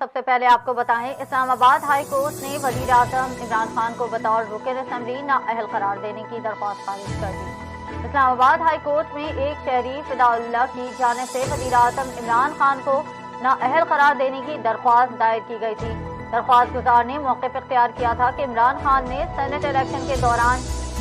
سب سے پہلے آپ کو بتائیں، اسلام آباد ہائی کورٹ نے وزیر اعظم عمران خان کو بطور رکن اسمبلی نااہل قرار دینے کی درخواست خارج کر دی۔ اسلام آباد ہائی کورٹ میں ایک شہری فدا اللہ کی جانب سے وزیر اعظم عمران خان کو نااہل قرار دینے کی درخواست دائر کی گئی تھی۔ درخواست گزار نے موقف اختیار کیا تھا کہ عمران خان نے سینٹ الیکشن کے دوران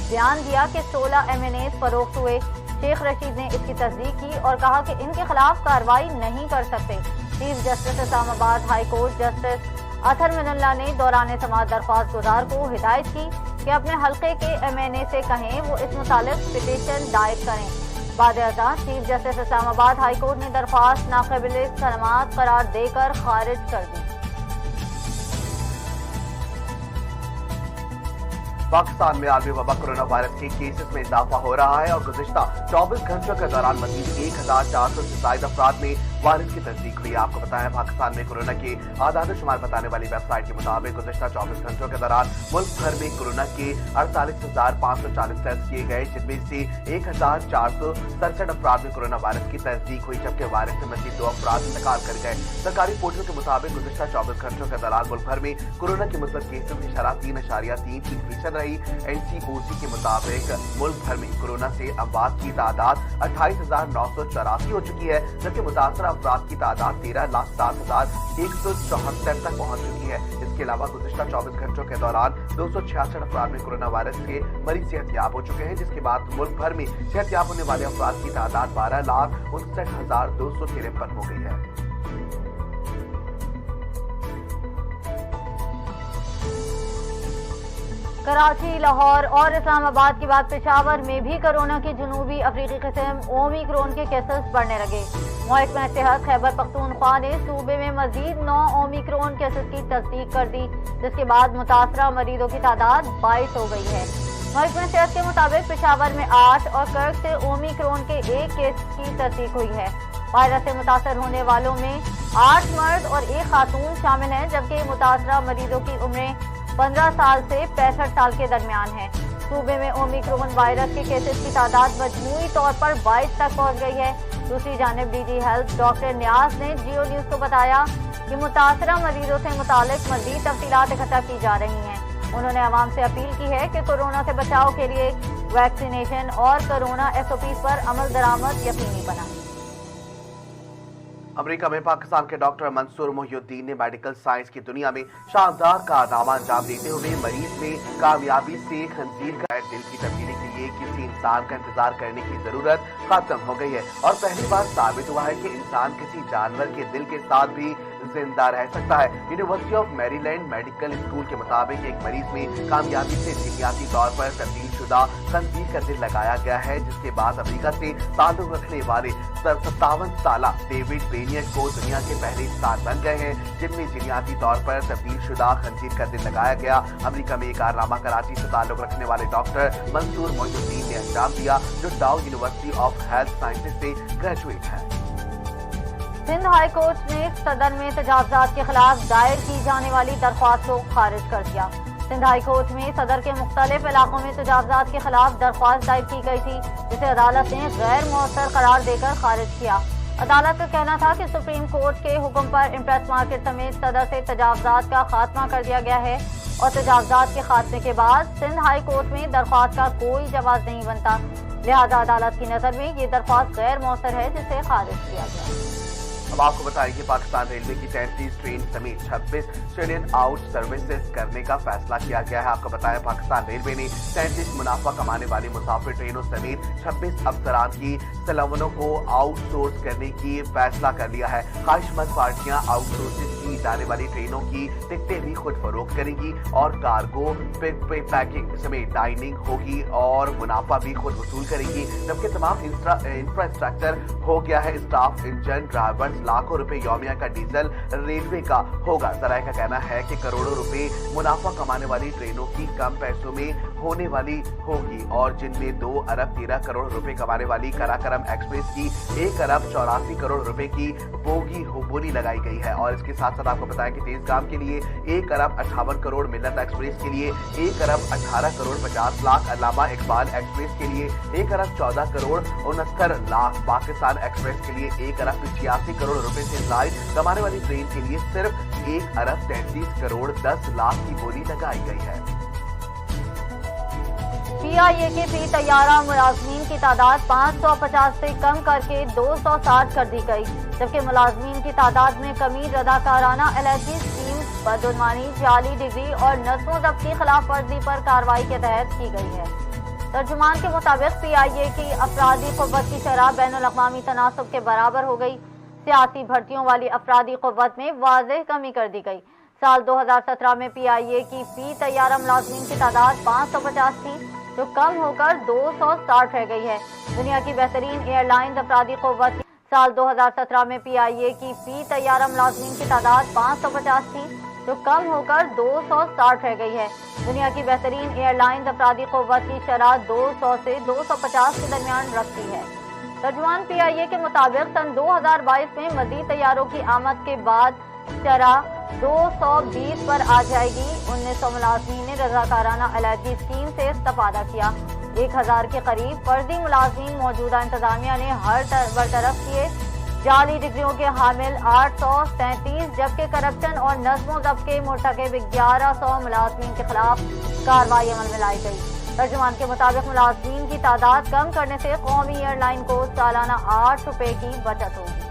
بیان دیا کہ 16 MNAs فروخت ہوئے۔ شیخ رشید نے اس کی تصدیق کی اور کہا کہ ان کے خلاف کارروائی نہیں کر سکتے۔ چیف جسٹس اسلام آباد ہائی کورٹ جسٹس اطہر من اللہ نے دوران سماعت درخواست گزار کو ہدایت کی کہ اپنے حلقے کے MNA سے کہیں وہ اس متعلق پٹیشن دائر کریں۔ بعد ازاں چیف جسٹس اسلام آباد ہائی کورٹ نے درخواست ناقابل سماعت قرار دے کر خارج کر دی۔ پاکستان میں عالمی وبا کورونا وائرس کے کیسز میں اضافہ ہو رہا ہے اور گزشتہ 24 گھنٹوں کے دوران مزید 1400 سے زائد افراد میں وائرس کی تصدیق ہوئی۔ آپ کو بتایا پاکستان میں کورونا کے اعداد و شمار بتانے والی ویب سائٹ کے مطابق گزشتہ 24 گھنٹوں کے دوران ملک بھر میں کورونا کے 48,540 ٹیسٹ کیے گئے، جن میں سے 1,467 افراد میں کورونا وائرس کی تصدیق ہوئی، جبکہ وائرس سے مزید 2 افراد انتقال کر گئے۔ سرکاری پورٹل کے مطابق گزشتہ 24 گھنٹوں کے دوران ملک بھر میں کورونا کے مثبت کیسز کی شرح 3.33% رہی۔ NCOC کے مطابق ملک بھر میں کورونا سے اموات کی تعداد 28,984 ہو چکی ہے، جبکہ متاثرہ افراد کی تعداد 13,07,174 تک پہنچ چکی ہے۔ اس کے علاوہ گزشتہ 24 گھنٹوں کے دوران 266 افراد میں کورونا وائرس کے مریض صحت یاب ہو چکے ہیں، جس کے بعد ملک بھر میں صحت یاب ہونے والے افراد کی تعداد 12,59,253 ہو گئی ہے۔ کراچی، لاہور اور اسلام آباد کے بعد پشاور میں بھی کورونا کی جنوبی افریقی قسم اومیکرون کے کیسز بڑھنے لگے۔ محکمہ صحت خیبر پختونخوا نے صوبے میں مزید 9 اومیکرون کیسز کی تصدیق کر دی، جس کے بعد متاثرہ مریضوں کی تعداد 22 ہو گئی ہے۔ محکمہ صحت کے مطابق پشاور میں 8 اور کرک سے اومیکرون کے 1 کیس کی تصدیق ہوئی ہے۔ وائرس سے متاثر ہونے والوں میں 8 مرد اور 1 خاتون شامل ہیں، جبکہ متاثرہ مریضوں کی عمریں 15 سال سے 65 سال کے درمیان ہے۔ صوبے میں اومیکرون وائرس کے کیسز کی تعداد مجموعی طور پر 22 تک پہنچ گئی ہے۔ دوسری جانب DG ہیلتھ ڈاکٹر نیاز نے جیو نیوز کو بتایا کہ متاثرہ مریضوں سے متعلق مزید تفصیلات اکٹھا کی جا رہی ہیں۔ انہوں نے عوام سے اپیل کی ہے کہ کورونا سے بچاؤ کے لیے ویکسینیشن اور کورونا SOPs پر عمل درآمد یقینی بنائیں۔ امریکہ میں پاکستان کے ڈاکٹر منصور محی الدین نے میڈیکل سائنس کی دنیا میں شاندار کارنامہ انجام دیتے ہوئے مریض میں کامیابی سے خنزیر کا دل کی تبدیلی کے لیے کسی انسان کا انتظار کرنے کی ضرورت ختم ہو گئی ہے، اور پہلی بار ثابت ہوا ہے کہ انسان کسی جانور کے دل کے ساتھ بھی زندہ رہ سکتا ہے۔ یونیورسٹی آف میری لینڈ میڈیکل اسکول کے مطابق ایک مریض میں کامیابی سے جینیاتی طور پر تبدیل شدہ خنزیر کا دل لگایا گیا ہے، جس کے بعد امریکہ سے تعلق رکھنے والے 57 سالہ ڈیوڈ بینیٹ کو دنیا کے پہلے انسان بن گئے ہیں جن میں جینیاتی طور پر تبدیل شدہ خنزیر کا دل لگایا گیا۔ امریکہ میں یہ کارنامہ کراچی سے تعلق رکھنے والے ڈاکٹر منصور محی الدین نے انجام دیا، جو ڈاؤ یونیورسٹی آف ہیلتھ سائنسز سے گریجویٹ ہے۔ سندھ ہائی کورٹ نے صدر میں تجاوزات کے خلاف دائر کی جانے والی درخواست کو خارج کر دیا۔ سندھ ہائی کورٹ میں صدر کے مختلف علاقوں میں تجاوزات کے خلاف درخواست دائر کی گئی تھی، جسے عدالت نے غیر مؤثر قرار دے کر خارج کیا۔ عدالت کا کہنا تھا کہ سپریم کورٹ کے حکم پر امپریس مارکیٹ سمیت صدر سے تجاوزات کا خاتمہ کر دیا گیا ہے، اور تجاوزات کے خاتمے کے بعد سندھ ہائی کورٹ میں درخواست کا کوئی جواز نہیں بنتا، لہذا عدالت کی نظر میں یہ درخواست غیر مؤثر ہے، جسے خارج کیا گیا۔ اب آپ کو بتائیں کہ پاکستان ریلوے کی 33 ٹرین سمیت 26 ٹرین آؤٹ سروسز کرنے کا فیصلہ کیا گیا ہے۔ آپ کو بتایا پاکستان ریلوے نے 33 منافع کمانے والی مسافر ٹرینوں سمیت 26 افسران کی سلامتوں کو آؤٹ سورس کرنے کی فیصلہ کر لیا ہے۔ خواہش مند پارٹیاں آؤٹ سورسز کی جانے والی ٹرینوں کی ٹکٹیں بھی خود فروخت کریں گی، اور کارگو پیکنگ سمیت ڈائننگ ہوگی اور منافع بھی خود وصول کریں گی، جبکہ تمام انفراسٹرکچر ہو گیا ہے۔ اسٹاف، انجن، ڈرائیورز، لاکھوں روپے یومیہ کا ڈیزل ریلوے کا ہوگا۔ ذرائع کا کہنا ہے کہ کروڑوں روپے منافع کمانے والی ٹرینوں کی کم پیسوں میں होने वाली होगी और जिनमें 2 अरब 13 करोड़ रुपए कमाने वाली कराकरम एक्सप्रेस की 1 अरब 84 करोड़ रुपए की बोली लगाई गई है। और इसके साथ साथ आपको बताएं कि तेजगाम के लिए 1 अरब 58 करोड़, मिल्लत एक्सप्रेस के लिए 1 अरब 18 करोड़ 50 लाख, अल्लामा इकबाल एक्सप्रेस के लिए 1 अरब 14 करोड़ 69 लाख, पाकिस्तान एक्सप्रेस के लिए 1 अरब 86 करोड़ रुपए से जायद कमाने वाली ट्रेन के लिए सिर्फ 1 अरब 33 करोड़ 10 लाख की बोली लगाई गई है। PIA के फी तैयारा मुलाजमीन की तादाद 550 से कम करके 260 कर दी गई, जबकि मुलाजमीन की तादाद में कमी रदाकाराना एलर्जी स्कीम, बदउनवानी, जाली डिग्री और नज़्म ज़ब्त की खिलाफ वर्जी पर कार्रवाई के तहत की गई है। तर्जुमान के मुताबिक PIA की अफरादी क़ुव्वत की शरह बैनुल-अक़वामी तनासुब के बराबर हो गई। सियासी भर्तियों वाली अफरादी क़ुव्वत में वाज़ेह कमी कर दी गई। साल 2017 में PIA की फी तैयारा मुलाजमीन की तादाद 550 थी, जो कम होकर 260 रह गई है। दुनिया की बेहतरीन एयरलाइंस अफरादी क़ुव्वत साल 2017 में PIA की फी तैयारा मुलाजमीन की तादाद 550 थी, जो कम होकर 260 रह गई है। दुनिया की बेहतरीन एयरलाइंस अफरादी क़ुव्वत की शरह 200 से 250 के दरमियान रखती है। तर्जुमान PIA के मुताबिक सन 2022 में मज़ीद तैयारों की आमद के बाद शरह 220 पर आ जाएगी। 1900 मुलाजमीन ने रज़ाकाराना एलर्जी स्कीम से इस्तेफादा किया। 1000 के करीब फर्जी मुलाजमीन मौजूदा इंतजामिया ने बरतरफ किए। जाली डिग्रियों के हामिल 837, जबकि करप्शन और नज़्म ज़ब्त के मुर्तकिब 1100 मुलाजमीन के खिलाफ कार्रवाई अमल में लाई गई। तर्जुमान के मुताबिक मुलाजमीन की तादाद कम करने से कौमी एयरलाइन को सालाना 8 रुपए की बचत होगी।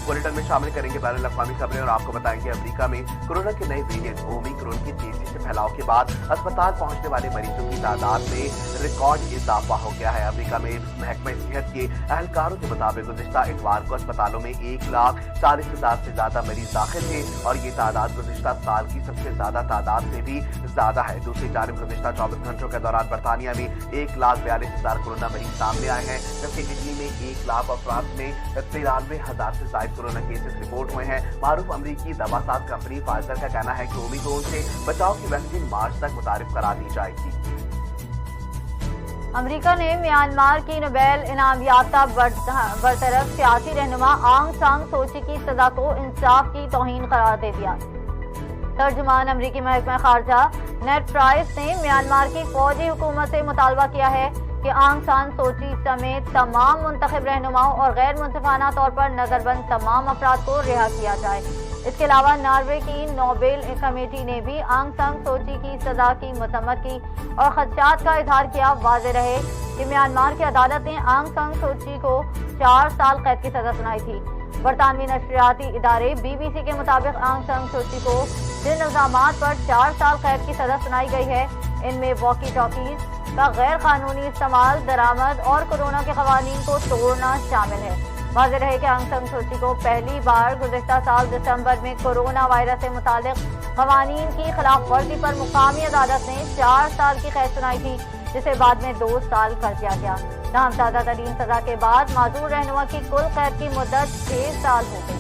बुलेटिन में शामिल करेंगे बैनुल अक़वामी खबरें और आपको बताएंगे अमेरिका में कोरोना के नए वेरिएंट ओमिक्रॉन की तेजी से फैलाव के बाद अस्पताल पहुंचने वाले मरीजों की तादाद में रिकॉर्ड इजाफा हो गया है। अमेरिका में महकमा सेहत के अहलकारों के मुताबिक गुज़िश्ता इतवार को अस्पतालों में 1,40,000 से ज्यादा मरीज दाखिल थे और ये तादाद गुज़िश्ता साल की सबसे ज्यादा तादाद से भी ज्यादा है। दूसरी जानिब गुज़िश्ता 24 घंटों के दौरान बरतानिया में 1,42,000 कोरोना मरीज सामने आए हैं, जबकि इटली में 1 लाख और फ्रांस में 93,000 से ज्यादा कोरोना केसेस रिपोर्ट हुए हैं। मारूफ अमरीकी दवासाज कंपनी फाइजर का कहना है कि ओमिक्रॉन से बचाव की वैक्सीन मार्च तक मुतारिफ करा दी जाएगी। अमेरिका ने म्यांमार की नोबेल इनाम याफ्ता बरतरफ सियासी रहनुमा आंग सान सूची की सजा को इंसाफ की तौहीन करार दे दिया। तर्जुमान अमरीकी महकमा खारजा नेड प्राइस ने म्यांमार की फौजी हुकूमत से मुतालबा किया है कि आंग सान सूची समेत तमाम मुंतखब रहनुमाओं और गैर मुंसिफाना तौर पर नजरबंद तमाम अफराद को रिहा किया जाए। इसके अलावा नॉर्वे की नोबेल कमेटी ने भी आंग सान सूची की सजा की मजम्मत की और खदशात का इजहार किया। वाज़ेह रहे कि म्यांमार की अदालत ने आंग सान सूची को 4 साल कैद की सजा सुनाई थी। बरतानवी नशरियाती इदारे BBC के मुताबिक आंग सान सूची को जिन इल्जामात पर 4 साल कैद की सजा सुनाई गई है, इनमें वॉकी टॉकीज का गैर कानूनी इस्तेमाल, दरामद और कोरोना के क़वानीन को तोड़ना शामिल है। वाज़ेह रहे कि आंग सान सूची को पहली बार गुज़िश्ता साल दिसंबर में कोरोना वायरस से मुतालिक क़वानीन की खिलाफ वर्जी पर मुकामी अदालत ने 4 साल की कैद सुनाई थी, जिसे बाद में 2 साल कर दिया गया। नामज़दा तरीन सजा के बाद माजूर रहनुमा की कुल कैद की मुद्दत 6 साल हो गई।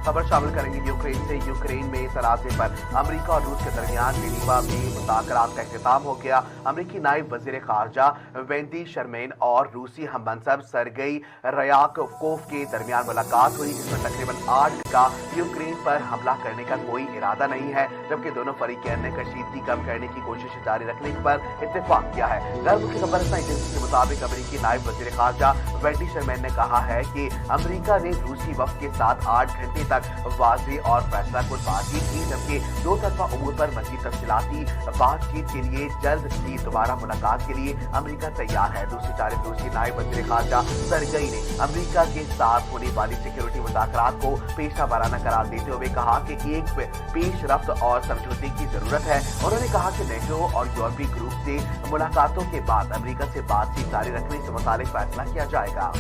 खबर शामिल करेंगे यूक्रेन से। यूक्रेन में तनाज़े पर अमेरिका और रूस के दरमियान जेनेवा में मुज़ाकरात का इख्तिताम हो गया। अमेरिकी नायब वज़ीर ख़ारजा वेंडी शर्मेन और रूसी हममनसब सरगेई रयाकोव के दरमियान मुलाकात हुई, जिसमें तकरीबन 8 का यूक्रेन पर हमला करने का कोई इरादा नहीं है, जबकि दोनों फरीकैन ने कशीदगी कम करने की कोशिश जारी रखने पर इत्तेफाक किया है। गैर मुल्की खबर एजेंसी के मुताबिक अमेरिकी नायब वज़ीर ख़ारजा वेंडी शर्मेन ने कहा है कि अमेरिका ने रूसी वफ़द के साथ 8 घंटे तक वाज़ेह और फैसला कुछ बातचीत की, जबकि दो तरफा उमूर पर मज़ीद तफसीलाती बातचीत के लिए जल्द ही दोबारा मुलाकात के लिए अमेरिका तैयार है। दूसरी जानिब रूसी नायब वज़ीर ख़ारजा सरगेई ने अमेरिका के साथ होने वाली सिक्योरिटी मुज़ाकरात को पेशा वाराना करार देते हुए कहा कि एक पेशरफ्त और समझौते की जरूरत है। उन्होंने कहा कि नेटो और यूरोपीय ग्रुप से मुलाकातों के बाद अमेरिका से बातचीत जारी रखने से मुतालिक फैसला किया जाएगा।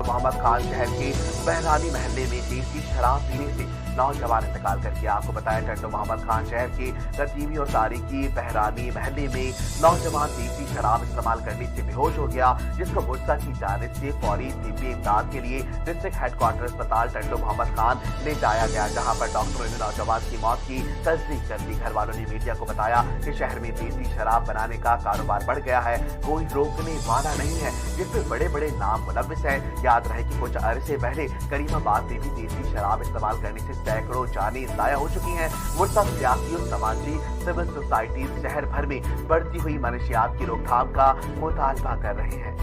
मोहम्मद खान शहर के बहरानी महल्ले में देसी शराब पीने से नौजवान इंतकाल कर गया। आपको बताया टंडो मोहम्मद खान शहर के रतीबी और तारीखी बहरानी महल्ले में नौजवान देसी शराब इस्तेमाल करने से बेहोश हो गया, जिसको मुर्सा की जानिब से फौरी तिब्बी इमदाद के लिए डिस्ट्रिक्ट हेडक्वार्टर अस्पताल टंडो मोहम्मद खान ले जाया गया, जहां पर डॉक्टरों ने नौजवान की मौत की तस्दीक कर दी। घर वालों ने मीडिया को बताया कि शहर में देसी शराब बनाने का कारोबार बढ़ गया है, कोई रोकने वाला नहीं है, जिसमें बड़े बड़े नाम मुलव्विस हैं। याद रहे कि कुछ अरसे पहले करीमाबाद में भी देसी शराब इस्तेमाल करने से सैकड़ों जानें ज़ाया हो चुकी हैं। मुर्सा सियासी और समाजी सिविल सोसाइटी शहर भर में बढ़ती हुई मनशियात की रोकथाम का मुतालबा कर रहे हैं।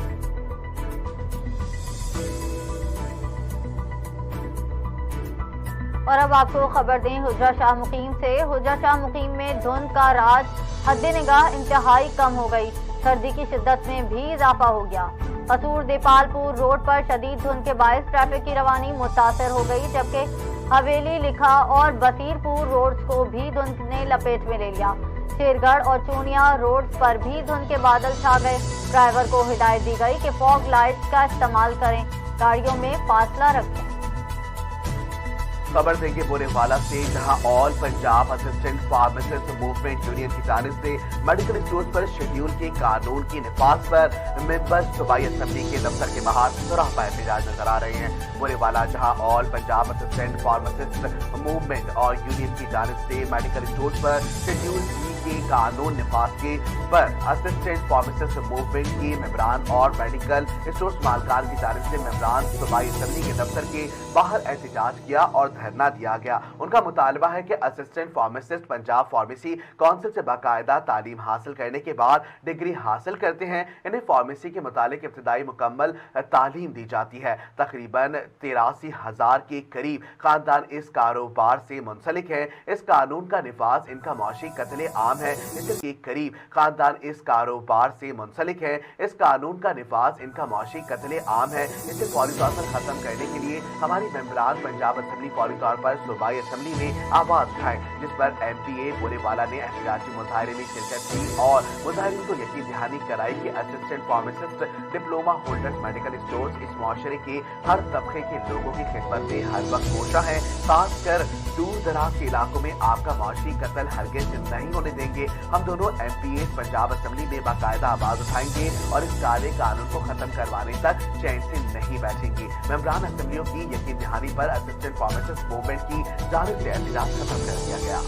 और अब आपको खबर दें हुजरा शाह मुकीम से। हुजरा शाह मुकीम में धुंध का राज हद निगाह इंतहाई कम हो गई, सर्दी की शिद्दत में भी इजाफा हो गया। कसूर देपालपुर रोड पर शदीद धुंध के बायस ट्रैफिक की रवानी मुतासर हो गई, जबकि हवेली लिखा और बसीरपुर रोड्स को भी धुंध ने लपेट में ले लिया। शेरगढ़ और चूनिया रोड्स पर भी धुंध के बादल छा गए। ड्राइवर को हिदायत दी गई कि फॉग लाइट्स का इस्तेमाल करें, गाड़ियों में फासला रखें। खबर देंगे बोरेवाला से, जहां all Punjab assistant pharmacist movement union की जानिब से मेडिकल स्टोर पर शेड्यूल के कानून की निफाज पर मेंबर सूबाई असेंबली के दफ्तर के बाहर सुराह एहतजाज नजर आ रहे हैं। बोरेवाला जहां all Punjab assistant pharmacist movement और यूनियन की जानिब से मेडिकल स्टोर पर शेड्यूल के कानून निफाज के पर असिस्टेंट फार्मासिस्ट मूवमेंट के मेंबरान और मेडिकल स्टोर मालकान की जानिब से मेंबरान सूबाई असेंबली के दफ्तर के बाहर एहतजाज किया और धरना दिया गया। उनका मुतालबा है कि assistant pharmacist Punjab pharmacy council से बाकायदा तालीम हासिल करने के बाद डिग्री हासिल करते हैं। इन्हें फार्मेसी के मुतालिक इब्तदाई मुकम्मल तालीम दी जाती है। तकरीबन 83,000 के करीब खानदान इस कारोबार से मुंसलिक है। इस कानून का निफाज इनका मौशी कत्ले आम है। इसके करीब खानदान इस कारोबार से मुंसलिक है। इस कानून का निफाज इनका मौशी कत्ले आम है। इसे फौरी तौर पर खत्म करने के लिए हमारी मेंबरान पंजाब असेंबली फौरी तौर पर सूबाई असेंबली में आवाज उठाए, जिस पर MPA बोरेवाला ने एहतजाजी मुजाहरे में शिरकत की और मुजाहिरीन को यकीन दहानी कराई कि assistant pharmacist diploma holders medical stores इस मुआशरे के हर तबके के लोगों की खिदमत में हर वक्त कोशा है। खासकर दूर दराज के इलाकों में आपका मुआशी कत्ल हरगिज़ नहीं होने देंगे। हम दोनों MPA पंजाब असेंबली में बाकायदा आवाज उठाएंगे और इस काले कानून को खत्म करवाने तक चैन से नहीं बैठेंगे। मेंबरान असेंबलियों की यकीन दहानी पर असिस्टेंट फार्मासिस्ट मूवमेंट की जानिब से एहतजाज खत्म कर दिया गया।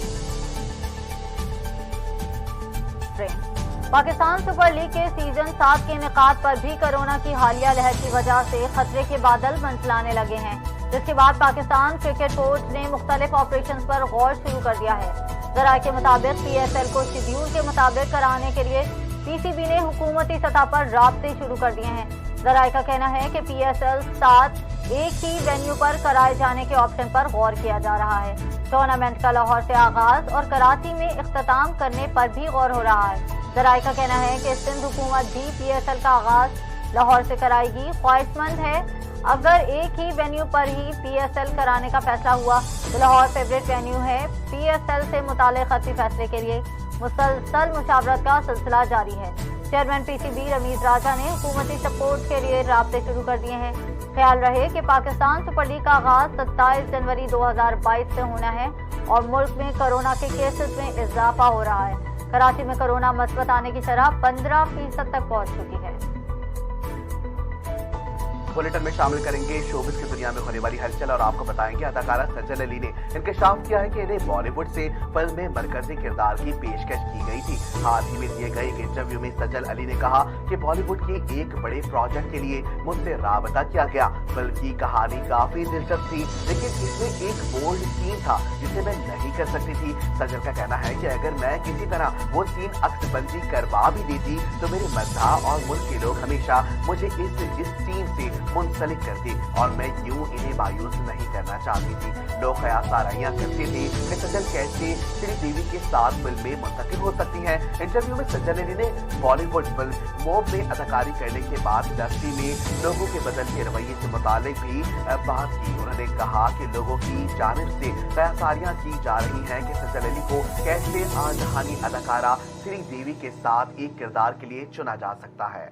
पाकिस्तान सुपर लीग के सीजन 7 के इनेकाद पर भी कोरोना की हालिया लहर की वजह से खतरे के बादल मंडलाने लगे हैं, जिसके बाद पाकिस्तान क्रिकेट बोर्ड ने मुख्तलिफ ऑपरेशन पर गौर शुरू कर दिया है। जराये के मुताबिक PSL को शेड्यूल के मुताबिक कराने के लिए PCB ने हुकूमती सतह पर राब्ते शुरू कर दिए हैं। जराये का कहना है कि PSL 7 एक ही वेन्यू पर कराए जाने के ऑप्शन पर गौर किया जा रहा है। टूर्नामेंट का लाहौर से आगाज और कराची में इख्तिताम करने पर भी गौर हो रहा है। जराये का कहना है कि सिंध हुकूमत भी PSL का आगाज लाहौर से कराएगी। ख्वाहिशमंद है अगर एक ही वेन्यू पर ही PSL कराने का फैसला हुआ तो लाहौर फेवरेट वेन्यू है। PSL से मुताल्लिक़ खत्ती फैसले के लिए मुसलसल मुशावरत का सिलसिला जारी है। चेयरमैन PCB रमीज राजा ने हुकूमती सपोर्ट के लिए राब्ते शुरू कर दिए हैं। ख्याल रहे कि पाकिस्तान सुपर लीग का आगाज 27 जनवरी 2022 से होना है और मुल्क में कोरोना के केसेस में इजाफा हो रहा है। कराची में कोरोना मस्बत आने की शरह 15% तक पहुंच चुकी है। बुलेटिन में शामिल करेंगे शोबिस की दुनिया में होने वाली हलचल और आपको बताएंगे अदाकारा सजल अली ने इंकशाफ किया है कि इन्हें बॉलीवुड से फिल्म में मरकजी किरदार की पेशकश की गई थी। हाल ही में दिए गए एक इंटरव्यू में सजल अली ने कहा कि बॉलीवुड के एक बड़े प्रोजेक्ट के लिए मुझसे राबता किया गया। फिल्म की कहानी काफी दिलचस्प थी, लेकिन इसमें एक बोल्ड सीन था जिसे मैं नहीं कर सकती थी। सजल का कहना है कि अगर मैं किसी तरह वो सीन अक्सबंदी करवा भी देती तो मेरे मज़ाह और मुल्क के लोग हमेशा मुझे इस सीन से मुंसलिक करते और मैं यूं इन्हें मायूस नहीं करना चाहती थी। लोग ख्यासाराइयां करते थे कि सजल कैसे श्रीदेवी के साथ फिल्में मुंतकिल हो सकती हैं। इंटरव्यू में सजल अली ने बॉलीवुड फिल्म मॉब में अदाकारी करने के बाद इंडस्ट्री में लोगों के बदलते रवैये से मुतालिक भी बात की। उन्होंने कहा कि लोगों की जानिब से ख्यासारियां की जा रही हैं कि सजल अली को कैसे आजहानी अदाकारा श्रीदेवी के साथ एक किरदार के लिए चुना जा सकता है।